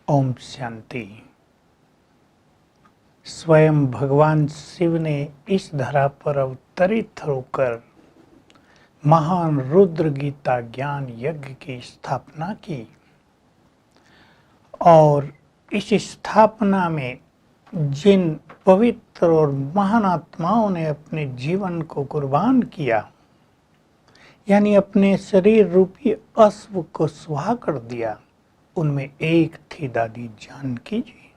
ओम शांति। स्वयं भगवान शिव ने इस धरा पर अवतरित होकर महान रुद्र गीता ज्ञान यज्ञ की स्थापना की और इस स्थापना में जिन पवित्र और महान आत्माओं ने अपने जीवन को कुर्बान किया, यानी अपने शरीर रूपी अश्व को सुहा कर दिया, उनमें एक थी दादी जानकी जी,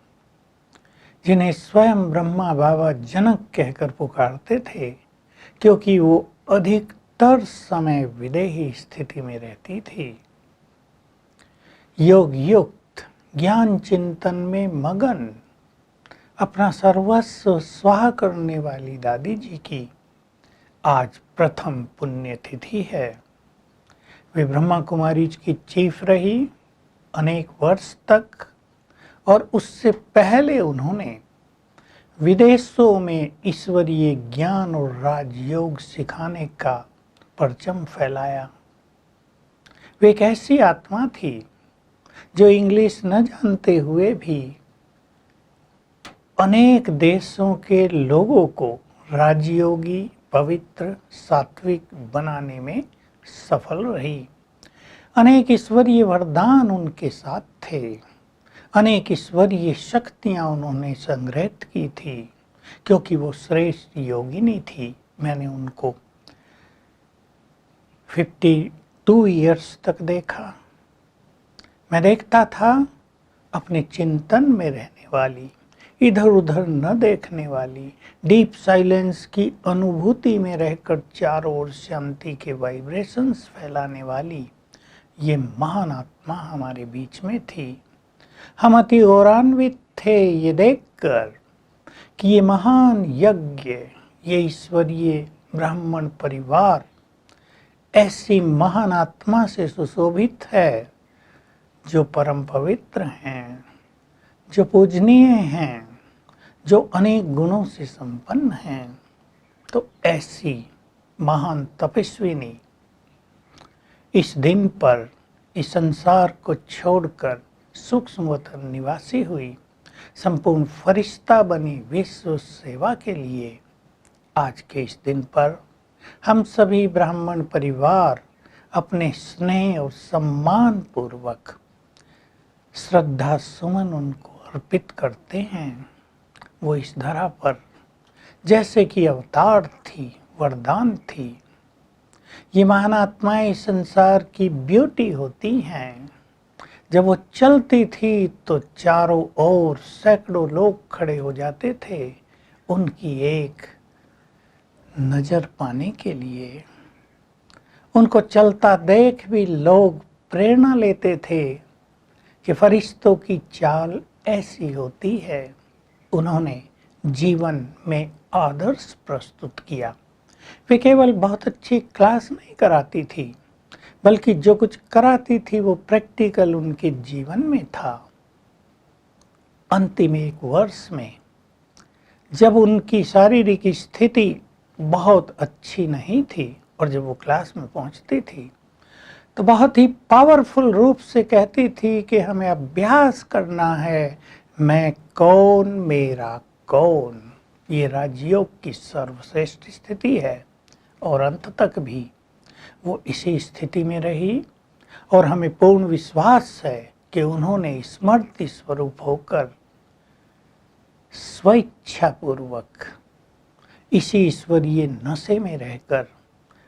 जिन्हें स्वयं ब्रह्मा बाबा जनक कहकर पुकारते थे, क्योंकि वो अधिकतर समय विदेही स्थिति में रहती थी। योग युक्त ज्ञान चिंतन में मगन अपना सर्वस्व स्वाहा करने वाली दादी जी की आज प्रथम पुण्यतिथि है। वे ब्रह्मा कुमारी की चीफ रही अनेक वर्ष तक, और उससे पहले उन्होंने विदेशों में ईश्वरीय ज्ञान और राजयोग सिखाने का परचम फैलाया। वे एक ऐसी आत्मा थी जो इंग्लिश न जानते हुए भी अनेक देशों के लोगों को राजयोगी, पवित्र, सात्विक बनाने में सफल रही। अनेक ईश्वरीय वरदान उनके साथ थे, अनेक ईश्वरीय शक्तियां उन्होंने संग्रहित की थी, क्योंकि वो श्रेष्ठ योगिनी थी। मैंने उनको 52 इयर्स तक देखा। मैं देखता था अपने चिंतन में रहने वाली, इधर उधर न देखने वाली, डीप साइलेंस की अनुभूति में रहकर चारों ओर शांति के वाइब्रेशंस फैलाने वाली ये महान आत्मा हमारे बीच में थी। हम अति गौरवान्वित थे ये देखकर कि ये महान यज्ञ, ये ईश्वरीय ब्राह्मण परिवार ऐसी महान आत्मा से सुशोभित है, जो परम पवित्र हैं, जो पूजनीय हैं, जो अनेक गुणों से संपन्न हैं। तो ऐसी महान तपस्विनी इस दिन पर इस संसार को छोड़कर सूक्ष्म वतन निवासी हुई, संपूर्ण फरिश्ता बनी विश्व सेवा के लिए। आज के इस दिन पर हम सभी ब्राह्मण परिवार अपने स्नेह और सम्मान पूर्वक श्रद्धा सुमन उनको अर्पित करते हैं। वो इस धरा पर जैसे कि अवतार थी, वरदान थी। ये महान आत्माएं इस संसार की ब्यूटी होती हैं। जब वो चलती थी तो चारों ओर सैकड़ों लोग खड़े हो जाते थे उनकी एक नजर पाने के लिए। उनको चलता देख भी लोग प्रेरणा लेते थे कि फरिश्तों की चाल ऐसी होती है। उन्होंने जीवन में आदर्श प्रस्तुत किया। वे केवल बहुत अच्छी क्लास नहीं कराती थी, बल्कि जो कुछ कराती थी वो प्रैक्टिकल उनके जीवन में था। अंतिम एक वर्ष में जब उनकी शारीरिक स्थिति बहुत अच्छी नहीं थी और जब वो क्लास में पहुंचती थी तो बहुत ही पावरफुल रूप से कहती थी कि हमें अभ्यास करना है, मैं कौन, मेरा कौन। ये राजयोग की सर्वश्रेष्ठ स्थिति है और अंत तक भी वो इसी स्थिति में रही। और हमें पूर्ण विश्वास है कि उन्होंने स्मृति स्वरूप होकर स्वेच्छा पूर्वक इसी ईश्वरीय नशे में रहकर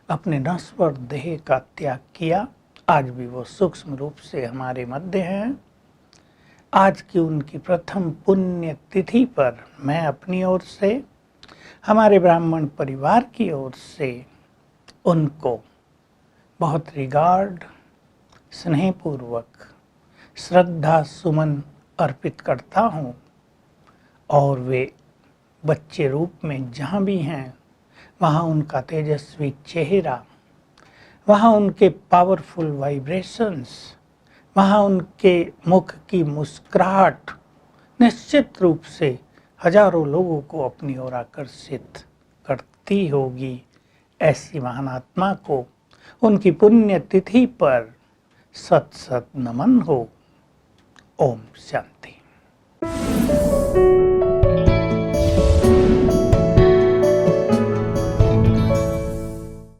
अपने नश्वर देह का त्याग किया। आज भी वो सूक्ष्म रूप से हमारे मध्य हैं। आज की उनकी प्रथम पुण्य तिथि पर मैं अपनी ओर से, हमारे ब्राह्मण परिवार की ओर से उनको बहुत रिगार्ड, स्नेहपूर्वक श्रद्धा सुमन अर्पित करता हूँ। और वे बच्चे रूप में जहाँ भी हैं वहाँ उनका तेजस्वी चेहरा, वहाँ उनके पावरफुल वाइब्रेशंस, वहाँ उनके मुख की मुस्कुराहट निश्चित रूप से हजारों लोगों को अपनी ओर आकर्षित करती होगी। ऐसी महान आत्मा को उनकी पुण्य तिथि पर सत सत नमन हो। ओम शांति।